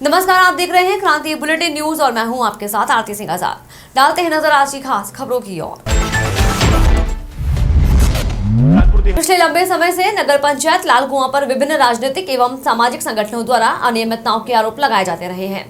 नमस्कार, आप देख रहे हैं क्रांति बुलेटिन न्यूज और मैं हूं आपके साथ आरती सिंह आजाद। डालते हैं नजर आज की खास खबरों की ओर। पिछले लंबे समय से नगर पंचायत लाल कुआं पर विभिन्न राजनीतिक एवं सामाजिक संगठनों द्वारा अनियमितताओं के आरोप लगाए जाते रहे हैं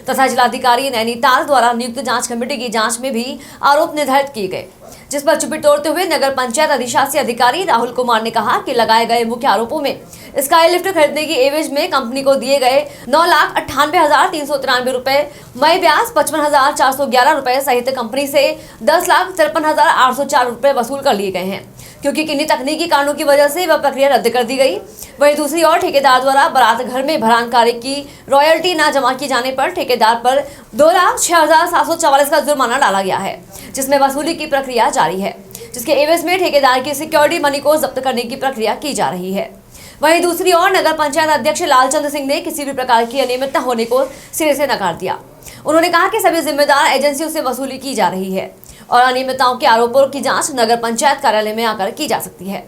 तथा जिलाधिकारी नैनीताल द्वारा नियुक्त जांच कमेटी की जांच में भी आरोप निर्धारित किए गए, जिस पर चुप्पी तोड़ते हुए नगर पंचायत अधिशासी अधिकारी राहुल कुमार ने कहा कि लगाए गए मुख्य आरोपों में स्काई लिफ्ट खरीदने की एवज में कंपनी को दिए गए 9,98,393 रुपए, मई ब्याज 55,411 रुपए सहित कंपनी से 10,53,804 रुपए वसूल कर लिए गए हैं, क्योंकि किन्हीं तकनीकी कारणों की वजह से वह प्रक्रिया रद्द कर दी गई। वहीं दूसरी ओर ठेकेदार द्वारा बारात घर में भरान कार्य की रॉयल्टी न जमा किए जाने पर ठेकेदार पर 2,06,744 का जुर्माना डाला गया है, जिसमें वसूली की प्रक्रिया जारी है, जिसके एवज में ठेकेदार की सिक्योरिटी मनी को जब्त करने की प्रक्रिया की जा रही है। वहीं दूसरी ओर नगर पंचायत अध्यक्ष लालचंद सिंह ने किसी भी प्रकार की अनियमितता होने को सिरे से नकार दिया। उन्होंने कहा कि सभी जिम्मेदार एजेंसियों से वसूली की जा रही है और अनियमितताओं के आरोपों की जांच नगर पंचायत कार्यालय में आकर की जा सकती है।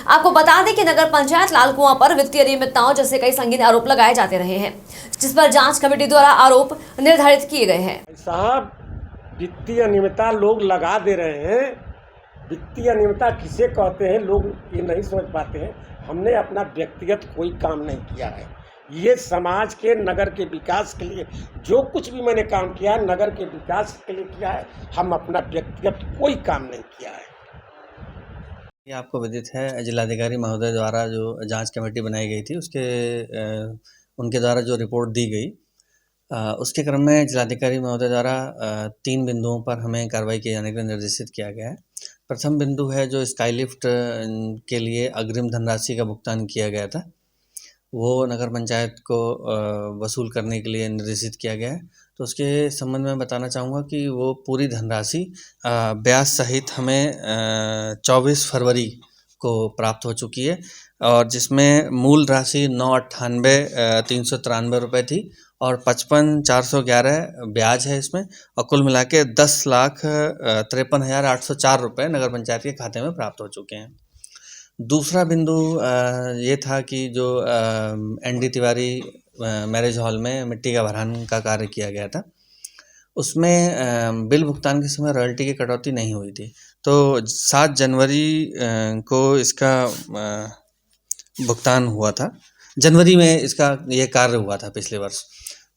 आपको बता दें कि नगर पंचायत लाल कुआं पर वित्तीय अनियमितताओं जैसे कई संगीन आरोप लगाए जाते रहे हैं, जिस पर जांच कमेटी द्वारा आरोप निर्धारित किए गए हैं। साहब, वित्तीय अनियमितता लोग लगा दे रहे हैं। वित्तीय अनियमितता किसे कहते हैं लोग ये नहीं समझ पाते हैं। हमने अपना व्यक्तिगत कोई काम नहीं किया है। ये समाज के नगर के विकास के लिए जो कुछ भी मैंने काम किया है नगर के विकास के लिए किया है। हम अपना व्यक्तिगत कोई काम नहीं किया है। ये आपको विदित है, जिलाधिकारी महोदय द्वारा जो जांच कमेटी बनाई गई थी उनके द्वारा जो रिपोर्ट दी गई, उसके क्रम में जिलाधिकारी महोदय द्वारा 3 बिंदुओं पर हमें कार्रवाई किए जाने के लिए निर्देशित किया गया है। प्रथम बिंदु है जो स्काई लिफ्ट के लिए अग्रिम धनराशि का भुगतान किया गया था, वो नगर पंचायत को वसूल करने के लिए निर्देशित किया गया है। तो उसके संबंध में बताना चाहूँगा कि वो पूरी धनराशि ब्याज सहित हमें 24 फरवरी को प्राप्त हो चुकी है, और जिसमें मूल राशि 9,98,393 रुपये थी और 55,411 ब्याज है इसमें, और कुल मिला के 10,53,804 रुपये नगर पंचायत के खाते में प्राप्त हो चुके हैं। दूसरा बिंदु ये था कि जो ND तिवारी मैरिज हॉल में मिट्टी का भरान का कार्य किया गया था, उसमें बिल भुगतान के समय रॉयल्टी की कटौती नहीं हुई थी। तो 7 जनवरी को इसका भुगतान हुआ था। जनवरी में इसका ये कार्य हुआ था पिछले वर्ष।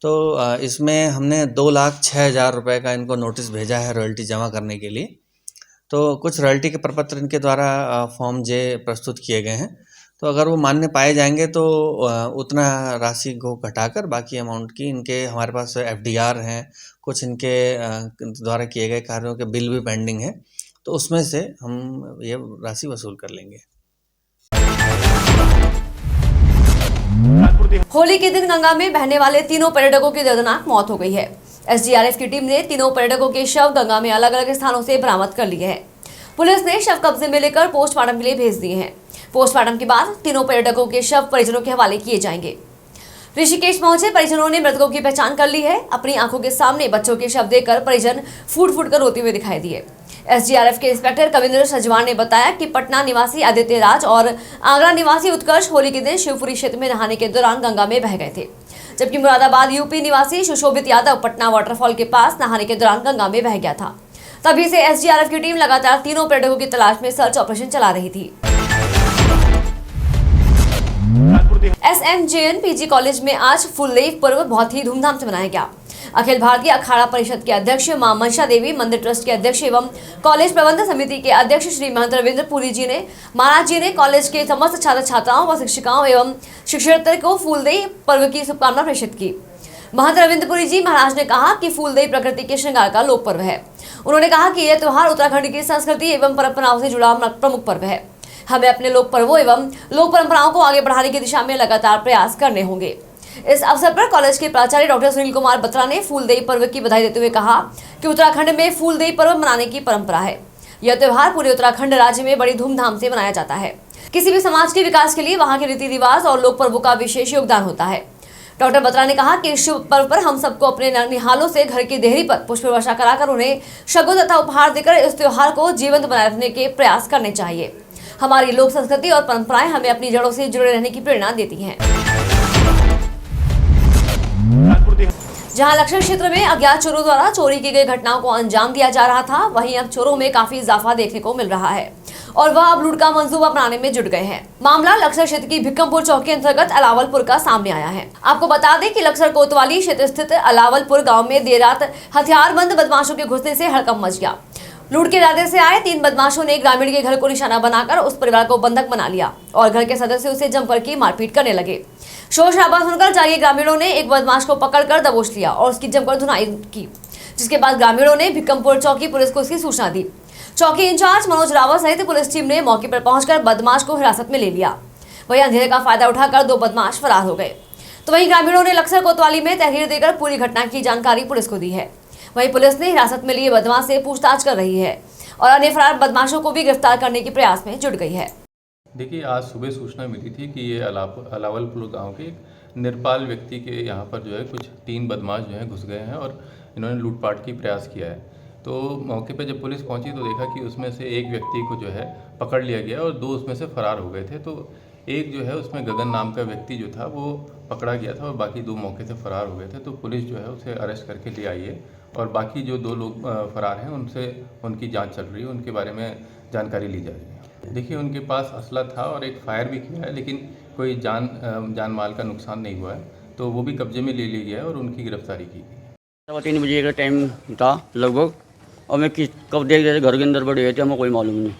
तो इसमें हमने 2,06,000 रुपये का इनको नोटिस भेजा है रॉयल्टी जमा करने के लिए। तो कुछ रॉयल्टी के प्रपत्र इनके द्वारा फॉर्म J प्रस्तुत किए गए हैं। तो अगर वो मान्य पाए जाएंगे तो उतना राशि को घटाकर बाकी अमाउंट की इनके हमारे पास FDR हैं, कुछ इनके द्वारा किए गए कार्यों के बिल भी पेंडिंग है, तो उसमें से हम ये राशि वसूल कर लेंगे। होली के दिन गंगा में बहने वाले तीनों पर्यटकों की दर्दनाक मौत हो गई है। SDRF की टीम ने तीनों पर्यटकों के शव गंगा में अलग अलग स्थानों से बरामद कर लिए हैं। पुलिस ने शव कब्जे में लेकर पोस्टमार्टम के लिए भेज दिए हैं। पोस्टमार्टम के बाद तीनों पर्यटकों के शव परिजनों के हवाले किए जाएंगे। ऋषिकेश पहुंचे परिजनों ने मृतकों की पहचान कर ली है। अपनी आंखों के सामने बच्चों के शव देखकर परिजन फूट फूट कर रोते हुए दिखाई दिए। SDRF के इंस्पेक्टर कविंद्र सजवान ने बताया कि पटना निवासी आदित्य राज और आगरा निवासी उत्कर्ष होली के दिन शिवपुरी क्षेत्र में नहाने के दौरान गंगा में बह गए थे, जबकि मुरादाबाद UP निवासी सुशोभित यादव पटना वाटरफॉल के पास नहाने के दौरान गंगा में बह गया था। तभी से SDRF की टीम लगातार तीनों पर्यटकों की तलाश में सर्च ऑपरेशन चला रही थी। SMJN PG कॉलेज में आज फुलदेव पर्व बहुत ही धूमधाम से मनाया गया। अखिल भारतीय अखाड़ा परिषद के अध्यक्ष मां मनसा देवी मंदिर ट्रस्ट के अध्यक्ष एवं कॉलेज प्रबंध समिति के अध्यक्ष श्री महंत रविंद्र पुरी जी ने महाराज जी ने कॉलेज के समस्त छात्र छात्राओं व शिक्षिकाओं एवं शिक्षार्थियों को फूलदेव पर्व की शुभकामना प्रेषित की। महंत रविंद्रपुरी जी महाराज ने कहा कि फूलदेव प्रकृति के श्रृंगार का लोक पर्व है। उन्होंने कहा कि यह त्योहार उत्तराखंड की संस्कृति एवं परंपराओं से जुड़ा प्रमुख पर्व है। हमें अपने लोक पर्वों एवं लोक परंपराओं को आगे बढ़ाने की दिशा में लगातार प्रयास करने होंगे। इस अवसर पर कॉलेज के प्राचार्य डॉक्टर सुनील कुमार बत्रा ने फूलदेव पर्व की बधाई देते हुए कहा कि उत्तराखंड में फूलदेव पर्व मनाने की परंपरा है। यह त्योहार पूरे उत्तराखंड राज्य में बड़ी धूमधाम से मनाया जाता है। किसी भी समाज के विकास के लिए वहाँ के रीति रिवाज और लोक पर्वों का विशेष योगदान होता है। डॉक्टर बत्रा ने कहा कि इस शुभ पर्व पर हम सबको अपने निहालों से घर की देहरी पर पुष्प वर्षा कराकर उन्हें शगुन तथा उपहार देकर इस त्योहार को जीवंत बनाए रखने के प्रयास करने चाहिए। हमारी लोक संस्कृति और परंपराएं हमें अपनी जड़ों से जुड़े रहने की प्रेरणा देती हैं। जहां लक्ष्य क्षेत्र में अज्ञात चोरों द्वारा चोरी की गई घटनाओं को अंजाम दिया जा रहा था, वहीं अब चोरों में काफी इजाफा देखने को मिल रहा है और वह अब लूट का मंसूबा बनाने में जुट गए हैं। मामला लक्सर क्षेत्र की भिक्कमपुर चौक के अंतर्गत अलावलपुर का सामने आया है। आपको बता दें कि लक्सर कोतवाली क्षेत्र स्थित अलावलपुर गांव में देर रात हथियारबंद बदमाशों के घुसने से हड़कंप मच गया। लूट के इरादे से आए 3 बदमाशों ने ग्रामीण के घर को निशाना बनाकर उस परिवार को बंधक बना लिया और घर के सदस्य उसे जमकर की मारपीट करने लगे। शोर शराबा सुनकर जागे ग्रामीणों ने एक बदमाश को पकड़कर दबोच लिया और उसकी जमकर धुनाई की, जिसके बाद ग्रामीणों ने भिक्कमपुर चौकी पुलिस को इसकी सूचना दी। चौकी इंचार्ज मनोज रावत सहित पुलिस टीम ने मौके पर पहुंचकर बदमाश को हिरासत में ले लिया। वहीं अंधेरे का फायदा उठाकर 2 बदमाश फरार हो गए। तो वहीं ग्रामीणों ने लक्सर कोतवाली में तहरीर देकर पूरी घटना की जानकारी पुलिस को दी है। वहीं पुलिस ने हिरासत में लिए बदमाश से पूछताछ कर रही है और अन्य फरार बदमाशों को भी गिरफ्तार करने के प्रयास में जुट गई है। देखिए, आज सुबह सूचना मिली थी कि ये अलावलपुर गांव के एक निरपाल व्यक्ति के यहाँ पर जो है कुछ 3 बदमाश जो हैं घुस गए हैं और इन्होंने लूटपाट की प्रयास किया है। तो मौके पर जब पुलिस पहुंची तो देखा कि उसमें से एक व्यक्ति को जो है पकड़ लिया गया और 2 उसमें से फरार हो गए थे। तो एक जो है उसमें गगन नाम का व्यक्ति जो था वो पकड़ा गया था और बाकी 2 मौके से फरार हो गए थे। तो पुलिस जो है उसे अरेस्ट करके ले आई है और बाकी जो 2 लोग फरार हैं उनसे उनकी जांच चल रही है, उनके बारे में जानकारी ली जा रही है। देखिए, उनके पास असला था और एक फायर भी किया है, लेकिन कोई जान माल का नुकसान नहीं हुआ है। तो वो भी कब्जे में ले लिया गया है और उनकी गिरफ्तारी की गई। 3 बजे का टाइम था लगभग, और मैं कब देख रहे थे घर के अंदर बड़े हुए थे, हमें कोई मालूम नहीं।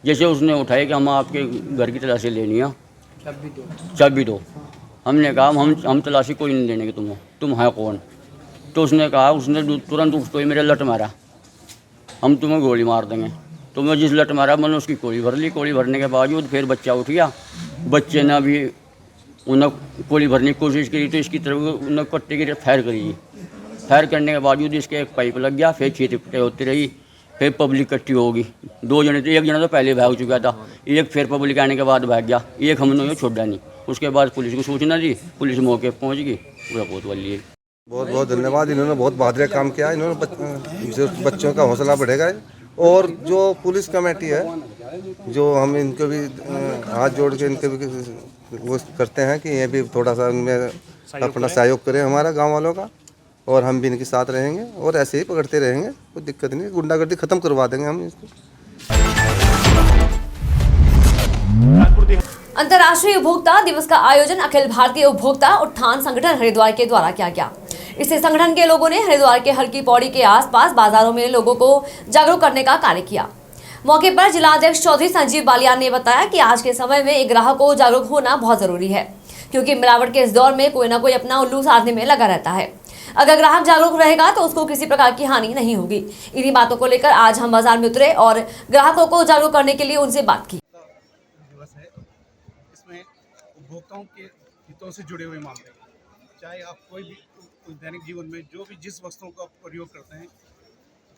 जैसे उसने उठाया कि हम आपके घर की तलाशी लेनी है, चाबी दो। हमने कहा हम तलाशी कोई नहीं लेने की, तुम है कौन? तो उसने कहा, उसने तुरंत उसको ही मेरे लट मारा, हम तुम्हें गोली मार देंगे। तो मैं जिस लट मारा मैंने उसकी गोली भर ली। गोली भरने के बावजूद फिर बच्चा उठ गया। बच्चे ने भी उन्हें गोली भरने की कोशिश की तो इसकी तरफ उन्हें कट्टे की फायर करी। फायर करने के बावजूद इसके एक पाइप लग गया। फिर चीते होती रही, फिर पब्लिक इकट्ठी होगी। 2 जने थे, एक जना तो पहले भाग चुका था, एक फिर पब्लिक आने के बाद भाग गया, एक हमने छोड़ा नहीं। उसके बाद पुलिस को सूचना दी, पुलिस मौके पर पहुँच गई, पूरा कोतवाल लिए। बहुत बहुत धन्यवाद। इन्होंने बहुत बहादुर काम किया। इन्होंने बच्चों का हौसला बढ़ेगा। और जो पुलिस कमेटी है, जो हम इनको भी हाथ जोड़ के इनके भी वो करते हैं कि ये भी थोड़ा सा इनमें अपना सहयोग करें हमारा गांव वालों का, और हम भी इनके साथ रहेंगे और ऐसे ही पकड़ते रहेंगे। कोई दिक्कत नहीं, गुंडागर्दी खत्म करवा देंगे हम इसको। अंतर्राष्ट्रीय उपभोक्ता दिवस का आयोजन अखिल भारतीय उपभोक्ता उत्थान संगठन हरिद्वार के द्वारा किया गया। इससे संगठन के लोगों ने हरिद्वार के हर की पौड़ी के आसपास बाजारों में लोगों को जागरूक करने का कार्य किया। मौके पर जिलाध्यक्ष चौधरी संजीव बालियान ने बताया कि आज के समय में एक ग्राहक को जागरूक होना बहुत जरूरी है, क्योंकि मिलावट के इस दौर में कोई ना कोई अपना उल्लू साधने में लगा रहता है। अगर ग्राहक जागरूक रहेगा तो उसको किसी प्रकार की हानि नहीं होगी। इन्हीं बातों को लेकर आज हम बाजार में उतरे और ग्राहकों को जागरूक करने के लिए उनसे बात की। दिवस है, इसमें उपभोक्ताओं के हितों से जुड़े हुए मामले, चाहे आप कोई भी दैनिक जीवन में जो भी जिस वस्तुओं का प्रयोग करते हैं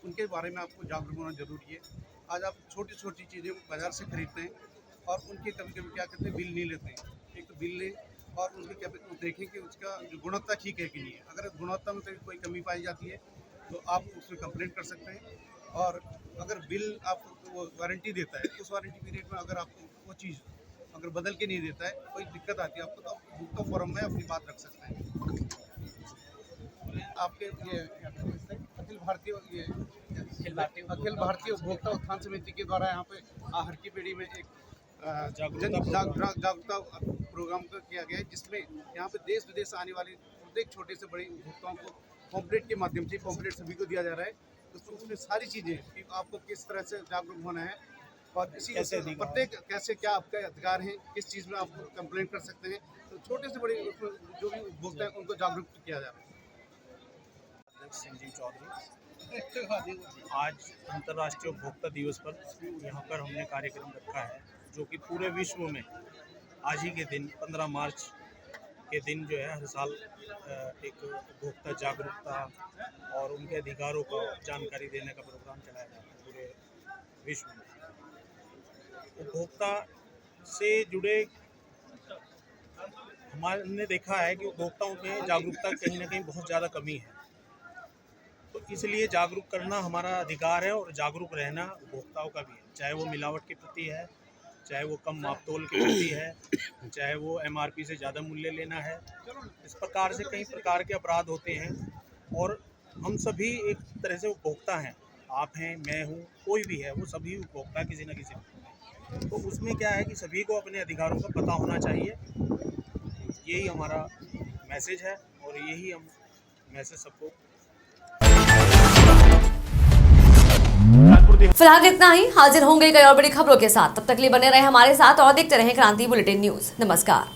उनके बारे में आपको जागरूक होना जरूरी है। आज आप छोटी छोटी चीज़ें बाजार से खरीदते हैं और उनके कभी कभी क्या करते हैं, बिल नहीं लेते हैं। एक तो बिल लें और उनके देखें कि उसका जो गुणवत्ता ठीक है कि नहीं है। अगर गुणवत्ता में कोई कमी पाई जाती है तो आप उसमें कंप्लेंट कर सकते हैं। और अगर बिल आपको वो वारंटी देता है, उस वारंटी पीरियड में अगर आपको वो चीज़ अगर बदल के नहीं देता है, कोई दिक्कत आती है आपको, तो आप उपभोक्ता फोरम में अपनी बात रख सकते हैं। आपके ये अखिल भारतीय उपभोक्ता उत्थान समिति के द्वारा यहाँ पे हर की पेड़ी में एक जागरूकता प्रोग्राम किया गया है, जिसमें यहाँ पे देश विदेश से आने वाले प्रत्येक छोटे से बड़े उपभोक्ताओं को पॉम्पलेट के माध्यम से पॉम्पलेट सभी को दिया जा रहा है। तो उसमें सारी चीज़ें कि आपको किस तरह से जागरूक होना है और इसी प्रत्येक कैसे क्या आपके अधिकार हैं, किस चीज़ में आप कंप्लेंट कर सकते हैं। तो छोटे से बड़े जो भी उपभोक्ता हैं उनको जागरूक किया जा रहा है। संजीव चौधरी, आज अंतर्राष्ट्रीय उपभोक्ता दिवस पर यहाँ पर हमने कार्यक्रम रखा है, जो कि पूरे विश्व में आज ही के दिन 15 मार्च के दिन जो है हर साल एक उपभोक्ता जागरूकता और उनके अधिकारों को जानकारी देने का प्रोग्राम चलाया जाता है पूरे विश्व में। उपभोक्ता से जुड़े हमने देखा है कि उपभोक्ताओं में जागरूकता कहीं ना कहीं बहुत ज़्यादा कमी है। तो इसलिए जागरूक करना हमारा अधिकार है और जागरूक रहना उपभोक्ताओं का भी है, चाहे वो मिलावट के प्रति है, चाहे वो कम मापतोल के प्रति है, चाहे वो MRP से ज़्यादा मूल्य लेना है। इस प्रकार से कई प्रकार के अपराध होते हैं और हम सभी एक तरह से उपभोक्ता हैं। आप हैं, मैं हूँ, कोई भी है, वो सभी उपभोक्ता किसी न किसी। तो उसमें क्या है कि सभी को अपने अधिकारों का पता होना चाहिए। यही हमारा मैसेज है और यही हम मैसेज सबको। फिलहाल इतना ही। हाजिर होंगे कई और बड़ी खबरों के साथ। तब तक के लिए बने रहे हमारे साथ और देखते रहें क्रांति बुलेटिन न्यूज। नमस्कार।